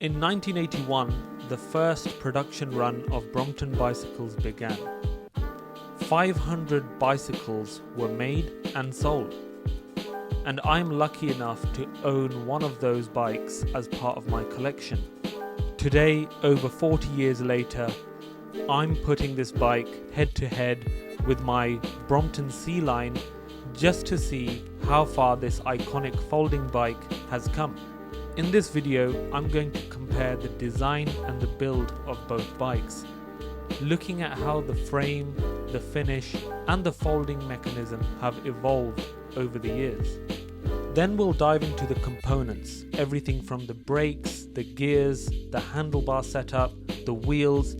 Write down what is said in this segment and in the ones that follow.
In 1981, the first production run of Brompton bicycles began. 500 bicycles were made and sold. And I'm lucky enough to own one of those bikes as part of my collection. Today, over 40 years later, I'm putting this bike head to head with my Brompton C line just to see how far this iconic folding bike has come. In this video, I'm going to compare the design and the build of both bikes, looking at how the frame, the finish, and the folding mechanism have evolved over the years. Then we'll dive into the components, everything from the brakes, the gears, the handlebar setup, the wheels,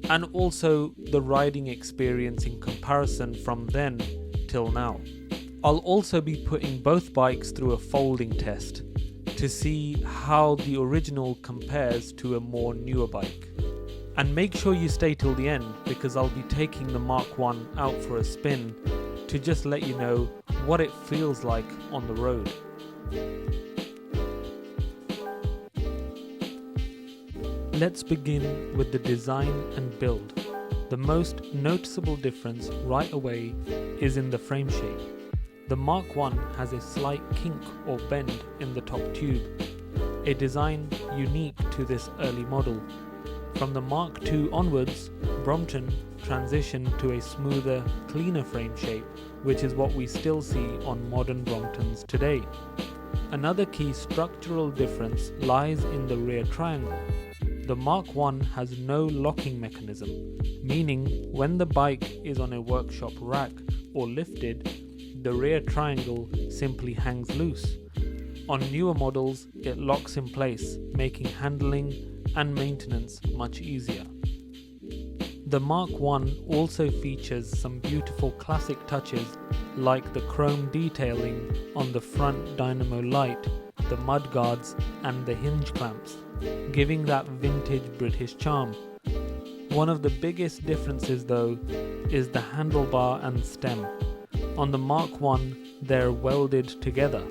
and also the riding experience in comparison from then till now. I'll also be putting both bikes through a folding test to see how the original compares to a more newer bike. And make sure you stay till the end, because I'll be taking the Mark One out for a spin to just let you know what it feels like on the road. Let's begin with the design and build. The most noticeable difference right away is in the frame shape. The Mark One has a slight kink or bend in the top tube, a design unique to this early model. From the Mark II onwards, Brompton transitioned to a smoother, cleaner frame shape, which is what we still see on modern Bromptons today. Another key structural difference lies in the rear triangle. The Mark One has no locking mechanism, meaning when the bike is on a workshop rack or lifted, the rear triangle simply hangs loose. On newer models, it locks in place, making handling and maintenance much easier. The Mark One also features some beautiful classic touches like the chrome detailing on the front dynamo light, the mudguards and the hinge clamps, giving that vintage British charm. One of the biggest differences though is the handlebar and stem. On the Mark One, they're welded together.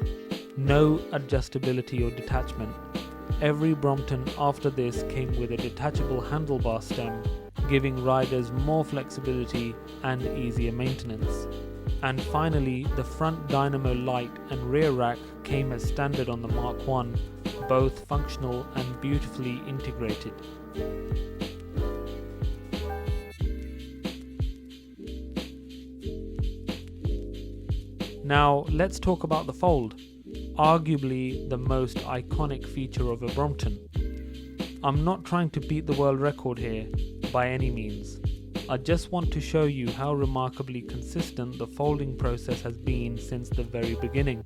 No adjustability or detachment. Every Brompton after this came with a detachable handlebar stem, giving riders more flexibility and easier maintenance. And finally, the front dynamo light and rear rack came as standard on the Mark One, both functional and beautifully integrated. Now let's talk about the fold, arguably the most iconic feature of a Brompton. I'm not trying to beat the world record here by any means. I just want to show you how remarkably consistent the folding process has been since the very beginning.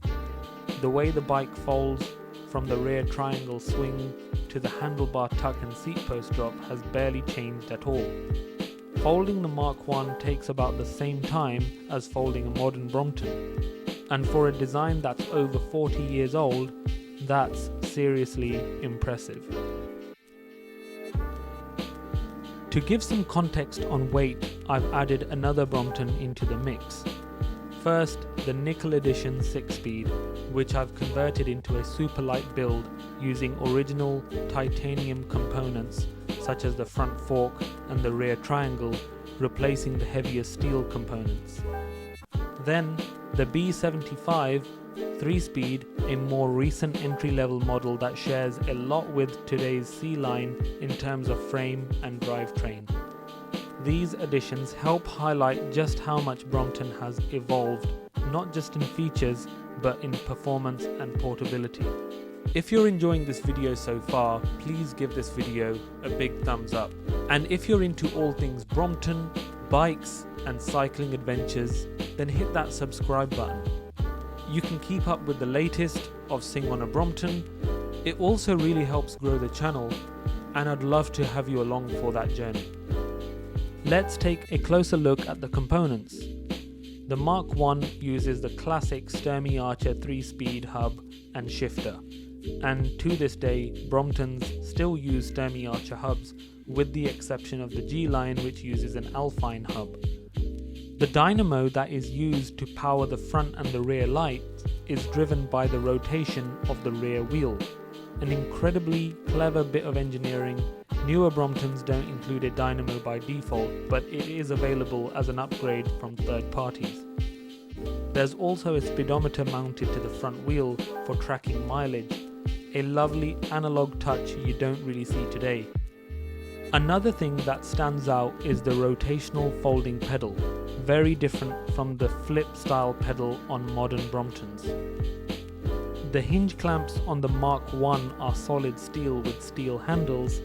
The way the bike folds from the rear triangle swing to the handlebar tuck and seat post drop has barely changed at all. Folding the Mark One takes about the same time as folding a modern Brompton. And for a design that's over 40 years old, that's seriously impressive. To give some context on weight, I've added another Brompton into the mix. First, the Nickel Edition 6-speed, which I've converted into a Superlight build using original titanium components such as the front fork and the rear triangle, replacing the heavier steel components. Then, the B75 3-speed, a more recent entry-level model that shares a lot with today's C-line in terms of frame and drivetrain. These additions help highlight just how much Brompton has evolved, not just in features, but in performance and portability. If you're enjoying this video so far, please give this video a big thumbs up. And if you're into all things Brompton, bikes, and cycling adventures, then hit that subscribe button. You can keep up with the latest of Sing on a Brompton. It also really helps grow the channel, and I'd love to have you along for that journey. Let's take a closer look at the components. The Mark One uses the classic Sturmey Archer 3-speed hub and shifter, and to this day Bromptons still use Sturmey Archer hubs, with the exception of the G-line, which uses an Alpine hub. The dynamo that is used to power the front and the rear lights is driven by the rotation of the rear wheel. An incredibly clever bit of engineering. Newer Bromptons don't include a dynamo by default, but it is available as an upgrade from third parties. There's also a speedometer mounted to the front wheel for tracking mileage, a lovely analog touch you don't really see today. Another thing that stands out is the rotational folding pedal, very different from the flip style pedal on modern Bromptons. The hinge clamps on the Mark One are solid steel with steel handles,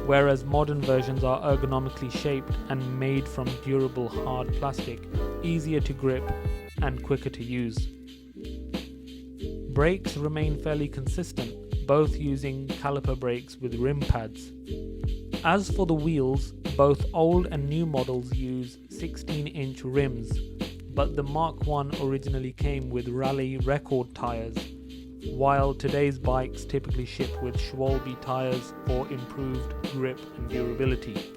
whereas modern versions are ergonomically shaped and made from durable hard plastic, easier to grip and quicker to use. Brakes remain fairly consistent, both using caliper brakes with rim pads. As for the wheels, both old and new models use 16-inch rims, but the Mark One originally came with rally record tyres, while today's bikes typically ship with Schwalbe tyres for improved grip and durability.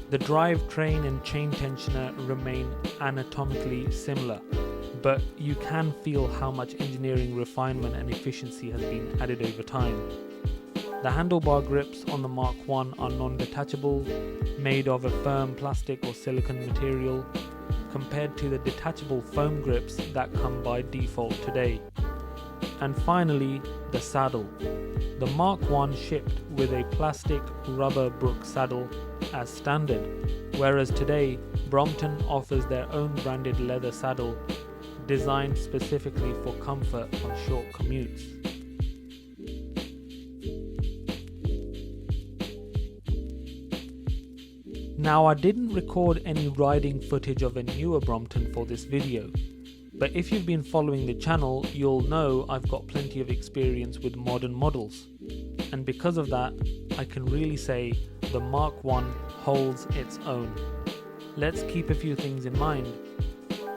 The drivetrain and chain tensioner remain anatomically similar, but you can feel how much engineering refinement and efficiency has been added over time. The handlebar grips on the Mark One are non-detachable, made of a firm plastic or silicone material, compared to the detachable foam grips that come by default today. And finally, the saddle. The Mark One shipped with a plastic rubber brook saddle as standard, whereas today Brompton offers their own branded leather saddle designed specifically for comfort on short commutes. Now, I didn't record any riding footage of a newer Brompton for this video, but if you've been following the channel, you'll know I've got plenty of experience with modern models, and because of that, I can really say the Mark One holds its own. Let's keep a few things in mind.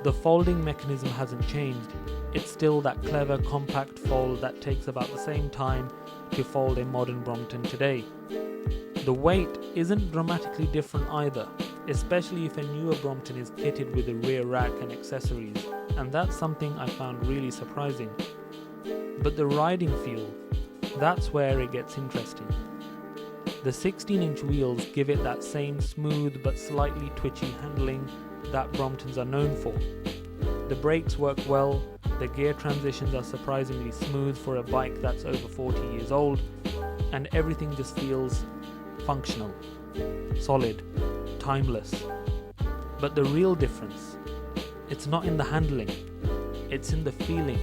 The folding mechanism hasn't changed. It's still that clever compact fold that takes about the same time to fold a modern Brompton today. The weight isn't dramatically different either, especially if a newer Brompton is kitted with a rear rack and accessories, and that's something I found really surprising. But the riding feel, that's where it gets interesting. The 16-inch wheels give it that same smooth but slightly twitchy handling that Bromptons are known for. The brakes work well, the gear transitions are surprisingly smooth for a bike that's over 40 years old, and everything just feels functional, solid, timeless. But the real difference, it's not in the handling, it's in the feeling.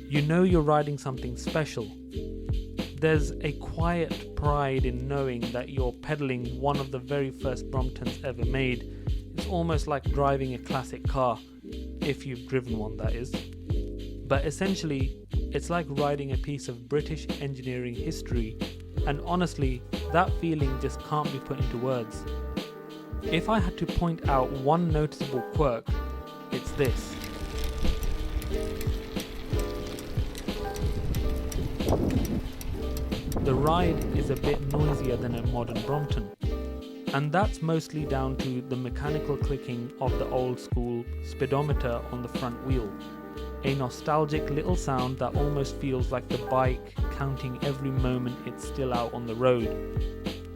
You know you're riding something special. There's a quiet pride in knowing that you're pedaling one of the very first Bromptons ever made. It's almost like driving a classic car, if you've driven one, that is. But essentially, it's like riding a piece of British engineering history, and honestly, that feeling just can't be put into words. If I had to point out one noticeable quirk, it's this. The ride is a bit noisier than a modern Brompton, and that's mostly down to the mechanical clicking of the old school speedometer on the front wheel, a nostalgic little sound that almost feels like the bike counting every moment it's still out on the road.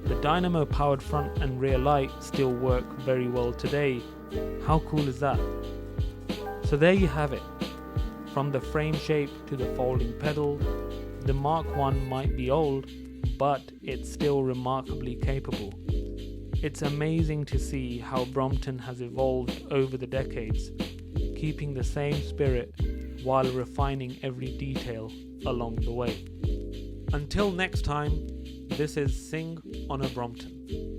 The dynamo powered front and rear light still work very well today. How cool is that? So there you have it. From the frame shape to the folding pedal, the Mark One might be old, but it's still remarkably capable. It's amazing to see how Brompton has evolved over the decades, keeping the same spirit while refining every detail along the way. Until next time, this is Sing on a Brompton.